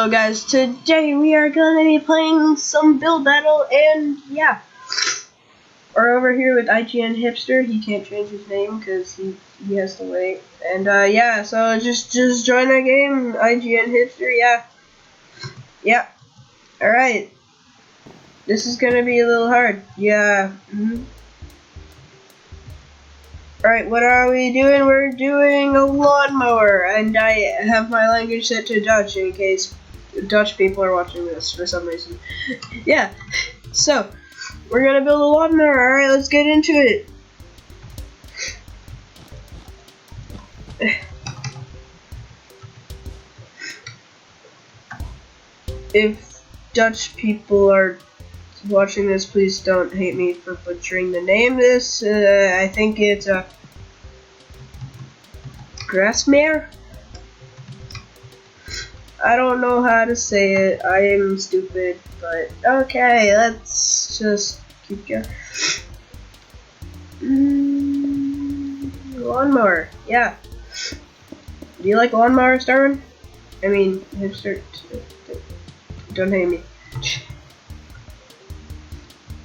Hello guys, today we are going to be playing some build battle, and yeah, we're over here with IGN Hipster. He can't change his name because he has to wait, and yeah, so just join our game, IGN Hipster. Yeah, alright, this is going to be a little hard, yeah. Alright, what are we doing? We're doing a lawnmower, and I have my language set to Dutch in case Dutch people are watching this for some reason. Yeah, so we're gonna build a lawnmower. Alright, let's get into it. If Dutch people are watching this, please don't hate me for butchering the name. I think it's a Grasmere? I don't know how to say it. I am stupid, but okay, let's just keep going. Lawnmower, yeah. Do you like lawnmowers, Darwin? I mean, hipster. Don't hate me.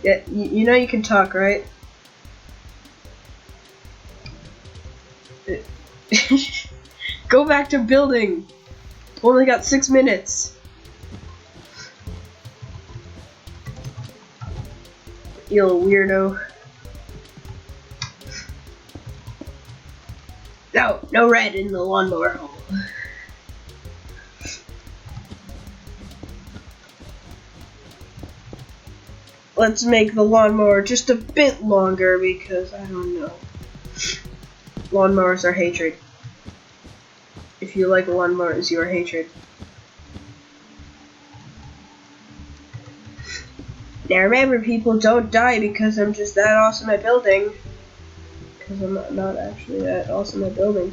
Yeah, you know you can talk, right? Go back to building. Only got 6 minutes. You little weirdo. No red in the lawnmower hole. Let's make the lawnmower just a bit longer because I don't know. Lawnmowers are hatred. If you like lawnmowers, you are hatred. Now remember, people, don't die because I'm just that awesome at building. Because I'm not actually that awesome at building.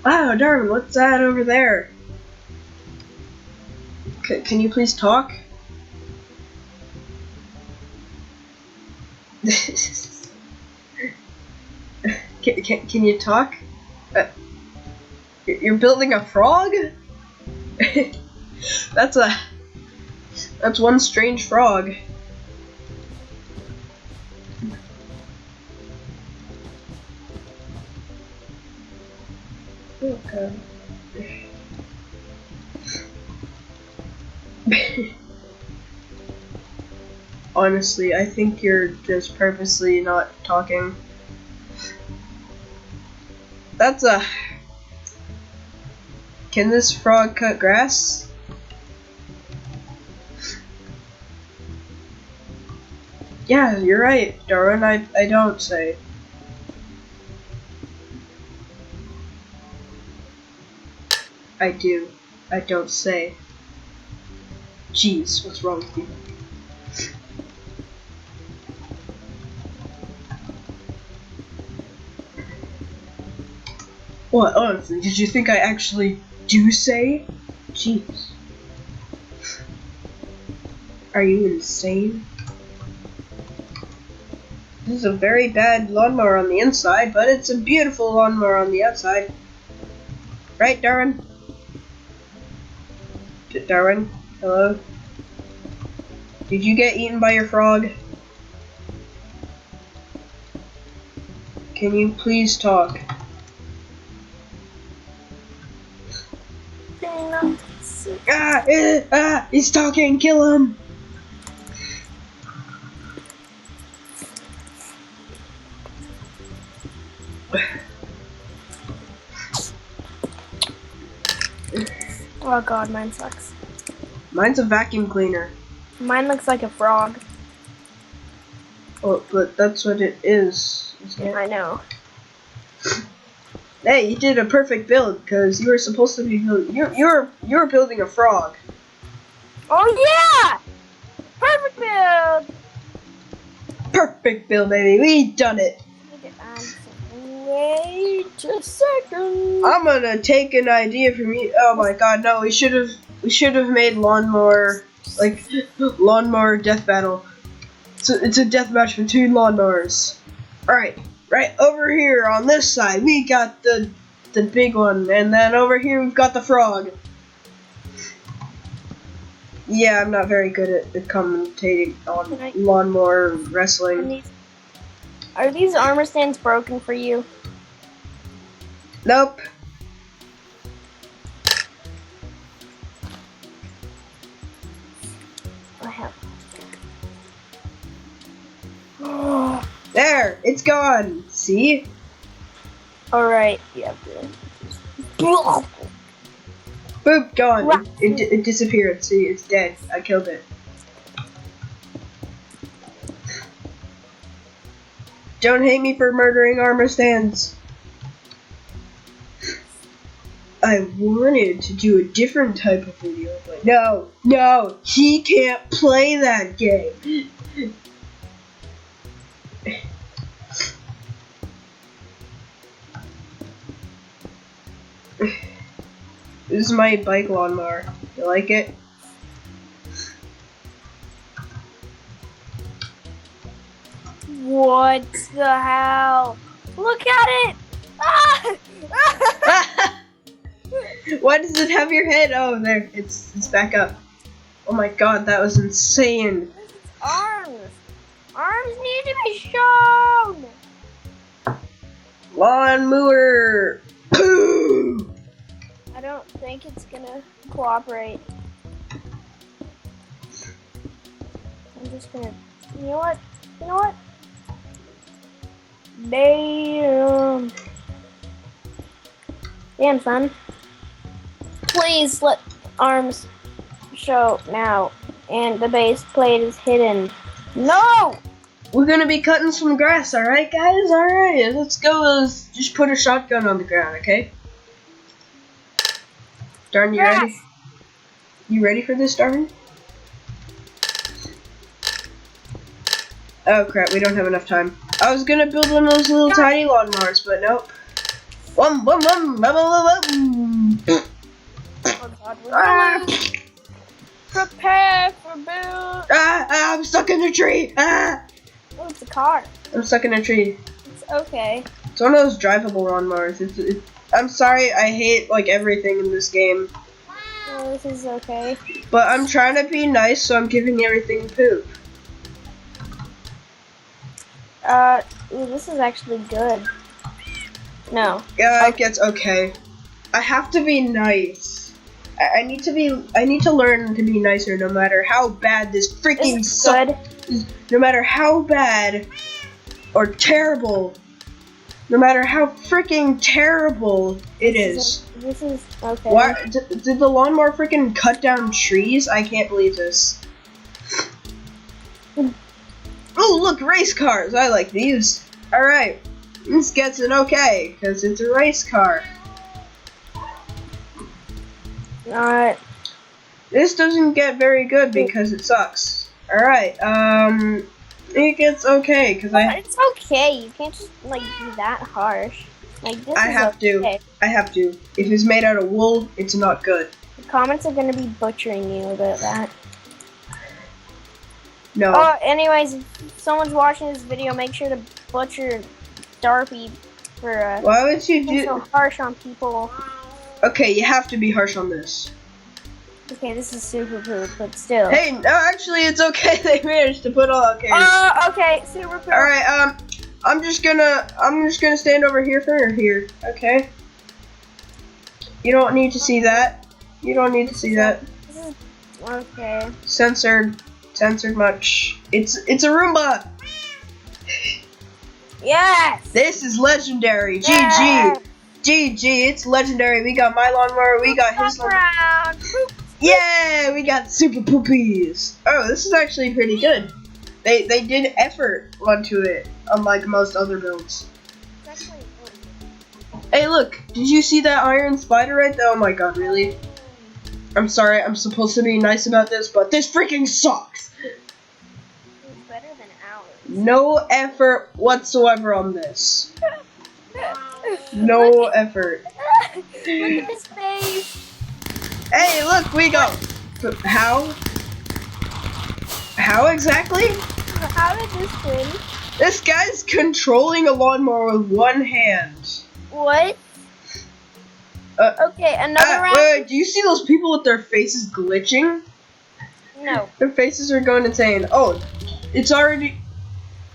Wow, Darwin, what's that over there? Can you please talk? Can you talk? You're building a frog? That's one strange frog. Okay. Honestly, I think you're just purposely not talking. Can this frog cut grass? Yeah, you're right, Darwin. I don't say. I do. I don't say. Jeez, what's wrong with you? What, honestly, did you think I actually do say? Jeez. Are you insane? This is a very bad lawnmower on the inside, but it's a beautiful lawnmower on the outside. Right, Darwin? Darwin? Hello? Did you get eaten by your frog? Can you please talk? He's talking, kill him! Oh god, mine sucks. Mine's a vacuum cleaner. Mine looks like a frog. Oh, but that's what it is, isn't it? I know. Hey, you did a perfect build because you were supposed to be building. You were building a frog. Oh yeah! Perfect build. Perfect build, baby. We done it. Wait a second. I'm gonna take an idea from you. Oh my god, no! We should have made lawnmower death battle. So it's a death match between lawnmowers. All right, Right over here on this side, we got the big one, and then over here we've got the frog. Yeah, I'm not very good at commentating on lawnmower wrestling. Are these armor stands broken for you? Nope. I have. There, it's gone. See? Alright, yeah. Boop, gone. It disappeared. See, it's dead. I killed it. Don't hate me for murdering armor stands. I wanted to do a different type of video, but no, he can't play that game. This is my bike lawnmower. You like it? What the hell? Look at it! Ah! Why does it have your head? Oh, there. It's back up. Oh my god, that was insane. Arms! Arms need to be shown! Lawnmower! Pooh! I don't think it's gonna cooperate. I'm just gonna. You know what? You know what? Damn. Damn, son. Please let arms show now. And the base plate is hidden. No! We're gonna be cutting some grass, alright, guys? Alright, let's go. Let's just put a shotgun on the ground, okay? Darn, you ready? You ready for this, Darwin? Oh crap, we don't have enough time. I was gonna build one of those little tiny lawnmowers, but nope. Oh God, prepare for build. I'm stuck in a tree. Oh, it's a car. I'm stuck in a tree. It's okay. It's one of those drivable lawnmowers. I'm sorry, I hate like everything in this game. Oh, this is okay. But I'm trying to be nice, so I'm giving everything poop. Ooh, this is actually good. No. Yeah, it gets okay. I have to be nice. I need to learn to be nicer no matter how bad this freaking sucks. No matter how bad or terrible. No matter how freaking terrible it is. This is okay. Why did the lawnmower freaking cut down trees? I can't believe this. Oh, look, race cars. I like these. Alright. This gets an okay, because it's a race car. Alright. This doesn't get very good because it sucks. Alright, it gets okay, because It's okay. You can't just, like, be that harsh. Like, this I have to. If it's made out of wool, it's not good. The comments are gonna be butchering you about that. No. Oh, anyways, if someone's watching this video, make sure to butcher Darby for Why would you being do? so harsh on people. Okay, you have to be harsh on this. Okay, this is super poop, but still. Hey, no, actually, it's okay. They managed to put all okay. Okay, super poop. All right, I'm just gonna stand over here for here. Okay. You don't need to see that. You don't need to see that. This is okay. Censored much. It's a Roomba. Yes. This is legendary. Yeah. GG, it's legendary. We got my lawnmower. We got his lawnmower. Yeah, we got super poopies. Oh, this is actually pretty good. They did effort onto it, unlike most other builds. Hey, look! Did you see that iron spider right there? Oh my god, really? I'm sorry, I'm supposed to be nice about this, but this freaking sucks! It's better than ours. No effort whatsoever on this. No effort. Look at his face. Hey, look, we go! How? How exactly? How did this win? This guy's controlling a lawnmower with one hand. What? Okay, another round. Wait, do you see those people with their faces glitching? No. Their faces are going insane. Oh, it's already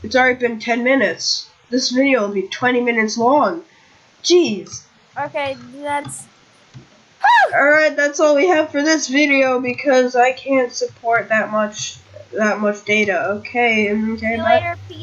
been 10 minutes. This video will be 20 minutes long. Jeez. Okay, that's. Alright, that's all we have for this video because I can't support that much data. Okay, See you bye. later. Peace.